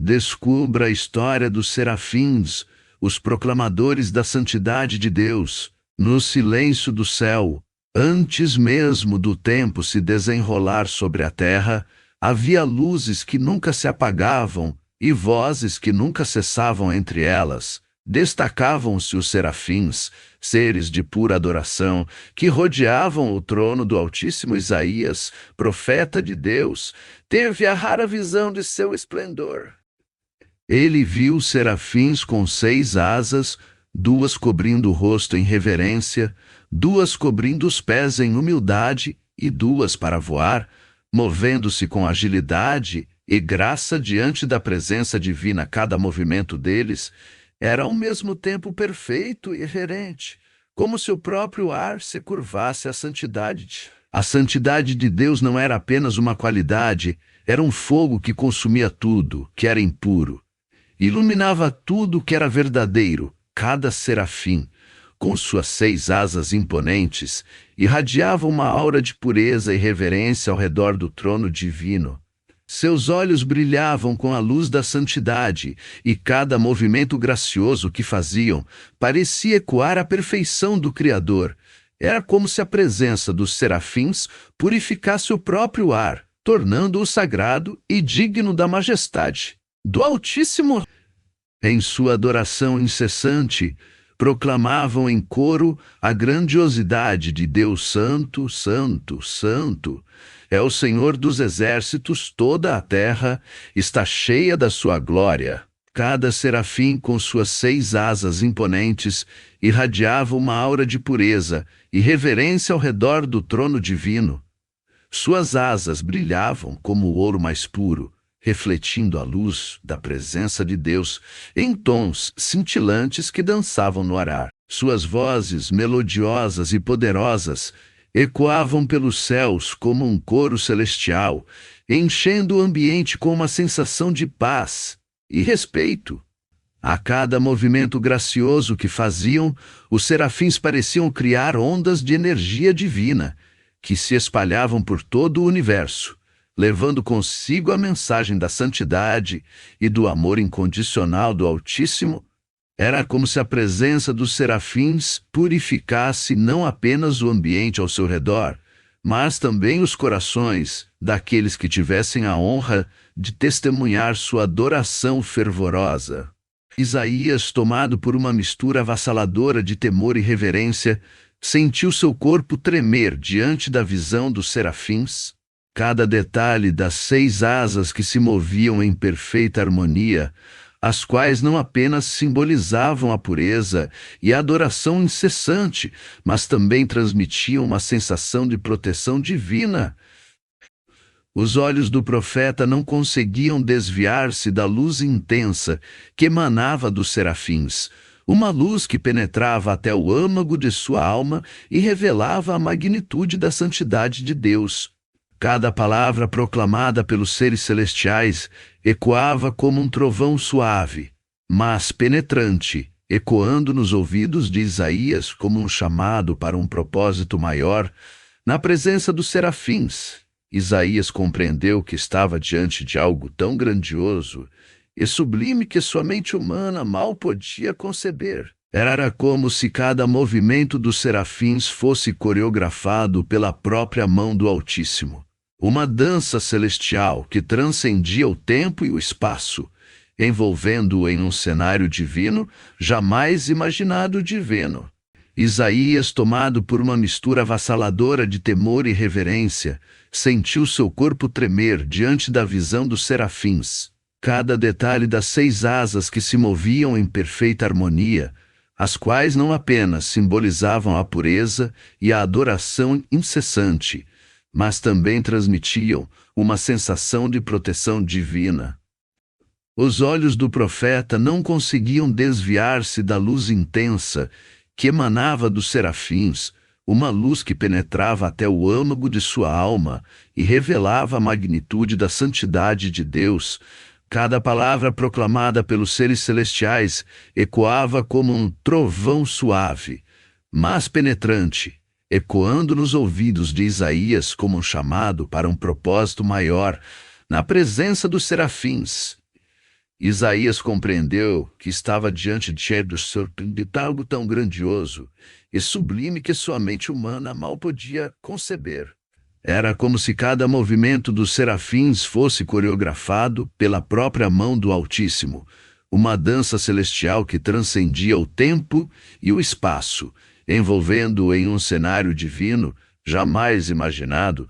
Descubra a história dos serafins, os proclamadores da santidade de Deus, no silêncio do céu. Antes mesmo do tempo se desenrolar sobre a terra, havia luzes que nunca se apagavam e vozes que nunca cessavam entre elas. Destacavam-se os serafins, seres de pura adoração, que rodeavam o trono do Altíssimo. Isaías, profeta de Deus, teve a rara visão de seu esplendor. Ele viu os serafins com 6 asas, 2 cobrindo o rosto em reverência, 2 cobrindo os pés em humildade e 2 para voar, movendo-se com agilidade e graça diante da presença divina. Cada movimento deles era ao mesmo tempo perfeito e reverente, como se o próprio ar se curvasse à santidade. A santidade de Deus não era apenas uma qualidade, era um fogo que consumia tudo que era impuro. Iluminava tudo que era verdadeiro. Cada serafim, com suas 6 asas imponentes, irradiava uma aura de pureza e reverência ao redor do trono divino. Seus olhos brilhavam com a luz da santidade, e cada movimento gracioso que faziam parecia ecoar a perfeição do Criador. Era como se a presença dos serafins purificasse o próprio ar, tornando-o sagrado e digno da majestade do Altíssimo. Em sua adoração incessante, proclamavam em coro a grandiosidade de Deus. Santo, Santo, Santo é o Senhor dos exércitos. Toda a terra está cheia da sua glória. Cada serafim, com suas 6 asas imponentes, irradiava uma aura de pureza e reverência ao redor do trono divino. Suas asas brilhavam como o ouro mais puro, refletindo a luz da presença de Deus em tons cintilantes que dançavam no ar. Suas vozes, melodiosas e poderosas, ecoavam pelos céus como um coro celestial, enchendo o ambiente com uma sensação de paz e respeito. A cada movimento gracioso que faziam, os serafins pareciam criar ondas de energia divina, que se espalhavam por todo o universo, levando consigo a mensagem da santidade e do amor incondicional do Altíssimo. Era como se a presença dos serafins purificasse não apenas o ambiente ao seu redor, mas também os corações daqueles que tivessem a honra de testemunhar sua adoração fervorosa. Isaías, tomado por uma mistura avassaladora de temor e reverência, sentiu seu corpo tremer diante da visão dos serafins. Cada detalhe das 6 asas que se moviam em perfeita harmonia, as quais não apenas simbolizavam a pureza e a adoração incessante, mas também transmitiam uma sensação de proteção divina. Os olhos do profeta não conseguiam desviar-se da luz intensa que emanava dos serafins, uma luz que penetrava até o âmago de sua alma e revelava a magnitude da santidade de Deus. Cada palavra proclamada pelos seres celestiais ecoava como um trovão suave, mas penetrante, ecoando nos ouvidos de Isaías como um chamado para um propósito maior. Na presença dos serafins, Isaías compreendeu que estava diante de algo tão grandioso e sublime que sua mente humana mal podia conceber. Era como se cada movimento dos serafins fosse coreografado pela própria mão do Altíssimo. Uma dança celestial que transcendia o tempo e o espaço, envolvendo-o em um cenário divino jamais imaginado divino. Isaías, tomado por uma mistura avassaladora de temor e reverência, sentiu seu corpo tremer diante da visão dos serafins. Cada detalhe das 6 asas que se moviam em perfeita harmonia, as quais não apenas simbolizavam a pureza e a adoração incessante, mas também transmitiam uma sensação de proteção divina. Os olhos do profeta não conseguiam desviar-se da luz intensa que emanava dos serafins, uma luz que penetrava até o âmago de sua alma e revelava a magnitude da santidade de Deus. Cada palavra proclamada pelos seres celestiais ecoava como um trovão suave, mas penetrante, ecoando nos ouvidos de Isaías como um chamado para um propósito maior. Na presença dos serafins, Isaías compreendeu que estava diante de algo tão grandioso e sublime que sua mente humana mal podia conceber. Era como se cada movimento dos serafins fosse coreografado pela própria mão do Altíssimo, uma dança celestial que transcendia o tempo e o espaço, envolvendo-o em um cenário divino jamais imaginado.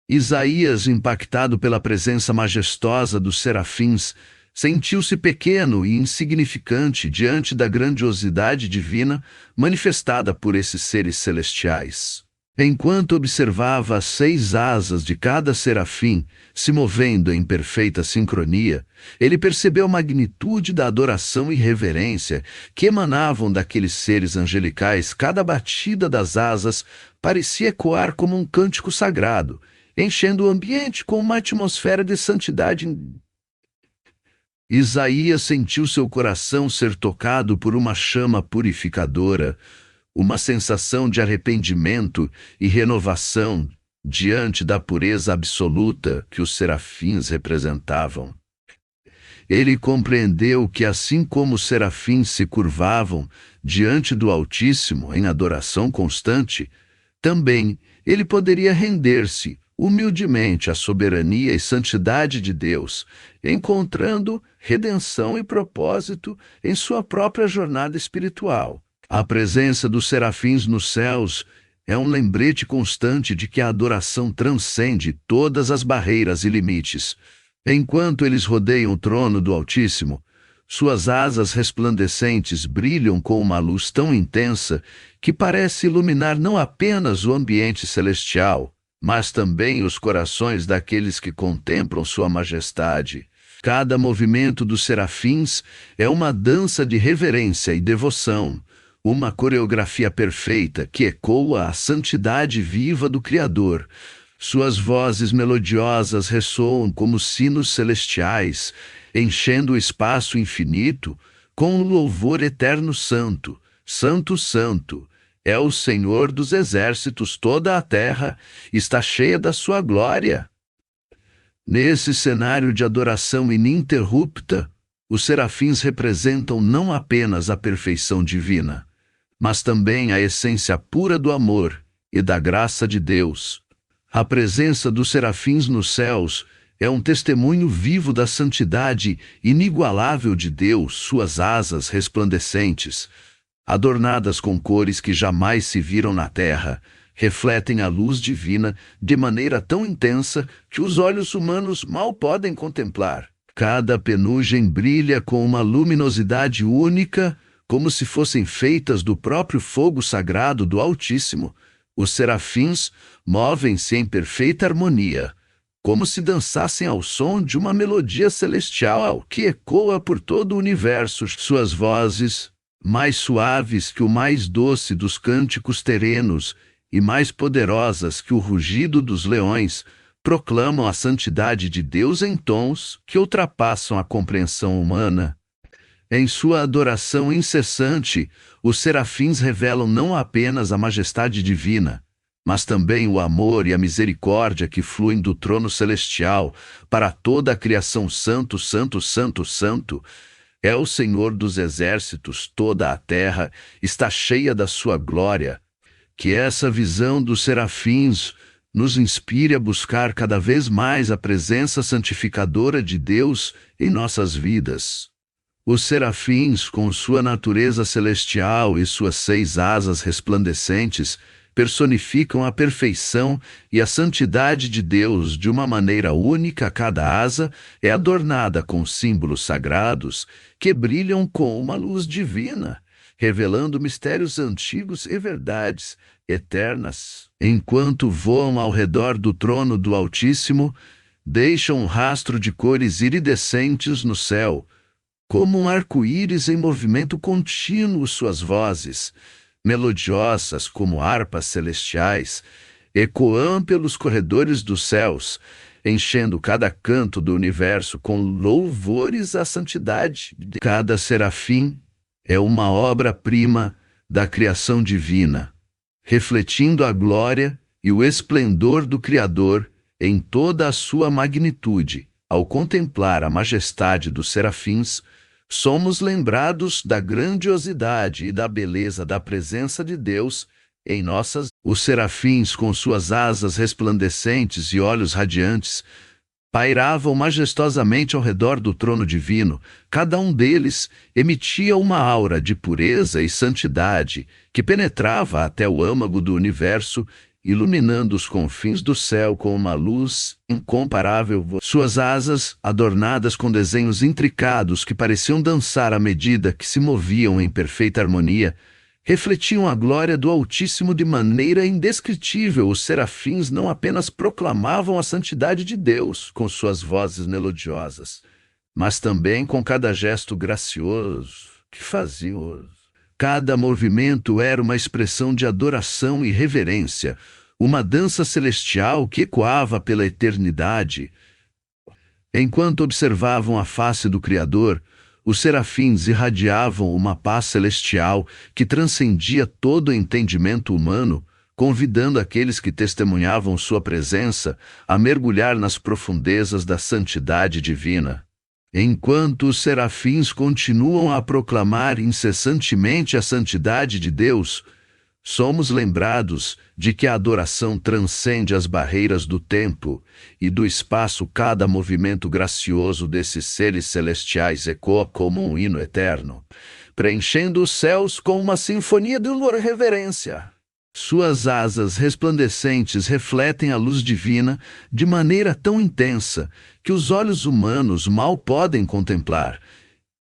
Isaías, impactado pela presença majestosa dos serafins, sentiu-se pequeno e insignificante diante da grandiosidade divina manifestada por esses seres celestiais. Enquanto observava as 6 asas de cada serafim se movendo em perfeita sincronia, ele percebeu a magnitude da adoração e reverência que emanavam daqueles seres angelicais. Cada batida das asas parecia ecoar como um cântico sagrado, enchendo o ambiente com uma atmosfera de santidade. Isaías sentiu seu coração ser tocado por uma chama purificadora, uma sensação de arrependimento e renovação diante da pureza absoluta que os serafins representavam. Ele compreendeu que, assim como os serafins se curvavam diante do Altíssimo em adoração constante, também ele poderia render-se humildemente à soberania e santidade de Deus, encontrando redenção e propósito em sua própria jornada espiritual. A presença dos serafins nos céus é um lembrete constante de que a adoração transcende todas as barreiras e limites. Enquanto eles rodeiam o trono do Altíssimo, suas asas resplandecentes brilham com uma luz tão intensa que parece iluminar não apenas o ambiente celestial, mas também os corações daqueles que contemplam sua majestade. Cada movimento dos serafins é uma dança de reverência e devoção, uma coreografia perfeita que ecoa a santidade viva do Criador. Suas vozes melodiosas ressoam como sinos celestiais, enchendo o espaço infinito com o louvor eterno. Santo, Santo, Santo, é o Senhor dos exércitos. Toda a terra está cheia da sua glória. Nesse cenário de adoração ininterrupta, os serafins representam não apenas a perfeição divina, mas também a essência pura do amor e da graça de Deus. A presença dos serafins nos céus é um testemunho vivo da santidade inigualável de Deus. Suas asas resplandecentes, adornadas com cores que jamais se viram na terra, refletem a luz divina de maneira tão intensa que os olhos humanos mal podem contemplar. Cada penugem brilha com uma luminosidade única, como se fossem feitas do próprio fogo sagrado do Altíssimo. Os serafins movem-se em perfeita harmonia, como se dançassem ao som de uma melodia celestial que ecoa por todo o universo. Suas vozes, mais suaves que o mais doce dos cânticos terenos e mais poderosas que o rugido dos leões, proclamam a santidade de Deus em tons que ultrapassam a compreensão humana. Em sua adoração incessante, os serafins revelam não apenas a majestade divina, mas também o amor e a misericórdia que fluem do trono celestial para toda a criação. Santo, Santo, Santo, Santo é o Senhor dos exércitos. Toda a terra está cheia da sua glória. Que essa visão dos serafins nos inspire a buscar cada vez mais a presença santificadora de Deus em nossas vidas. Os serafins, com sua natureza celestial e suas 6 asas resplandecentes, personificam a perfeição e a santidade de Deus de uma maneira única. Cada asa é adornada com símbolos sagrados que brilham com uma luz divina, revelando mistérios antigos e verdades eternas. Enquanto voam ao redor do trono do Altíssimo, deixam um rastro de cores iridescentes no céu, como um arco-íris em movimento contínuo. Suas vozes, melodiosas como harpas celestiais, ecoam pelos corredores dos céus, enchendo cada canto do universo com louvores à santidade. Cada serafim é uma obra-prima da criação divina, refletindo a glória e o esplendor do Criador em toda a sua magnitude. Ao contemplar a majestade dos serafins, somos lembrados da grandiosidade e da beleza da presença de Deus em nossas. Os serafins, com suas asas resplandecentes e olhos radiantes, pairavam majestosamente ao redor do trono divino. Cada um deles emitia uma aura de pureza e santidade que penetrava até o âmago do universo, iluminando os confins do céu com uma luz incomparável. Suas asas, adornadas com desenhos intricados que pareciam dançar à medida que se moviam em perfeita harmonia, refletiam a glória do Altíssimo de maneira indescritível. Os serafins não apenas proclamavam a santidade de Deus com suas vozes melodiosas, mas também com cada gesto gracioso que faziam. Cada movimento era uma expressão de adoração e reverência, uma dança celestial que ecoava pela eternidade. Enquanto observavam a face do Criador, os serafins irradiavam uma paz celestial que transcendia todo o entendimento humano, convidando aqueles que testemunhavam sua presença a mergulhar nas profundezas da santidade divina. Enquanto os serafins continuam a proclamar incessantemente a santidade de Deus, somos lembrados de que a adoração transcende as barreiras do tempo e do espaço. Cada movimento gracioso desses seres celestiais ecoa como um hino eterno, preenchendo os céus com uma sinfonia de reverência. Suas asas resplandecentes refletem a luz divina de maneira tão intensa que os olhos humanos mal podem contemplar,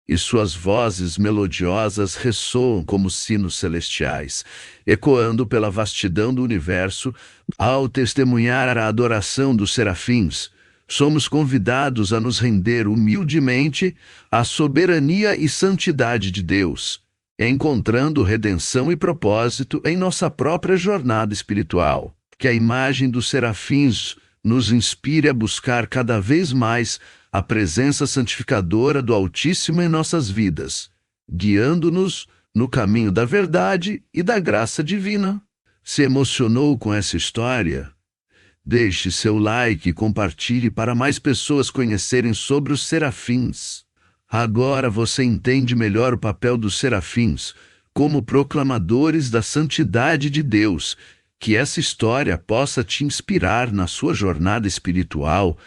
e suas vozes melodiosas ressoam como sinos celestiais, ecoando pela vastidão do universo. Ao testemunhar a adoração dos serafins, somos convidados a nos render humildemente à soberania e santidade de Deus, encontrando redenção e propósito em nossa própria jornada espiritual. Que a imagem dos serafins nos inspire a buscar cada vez mais a presença santificadora do Altíssimo em nossas vidas, guiando-nos no caminho da verdade e da graça divina. Se emocionou com essa história? Deixe seu like e compartilhe para mais pessoas conhecerem sobre os serafins. Agora você entende melhor o papel dos serafins como proclamadores da santidade de Deus. Que essa história possa te inspirar na sua jornada espiritual,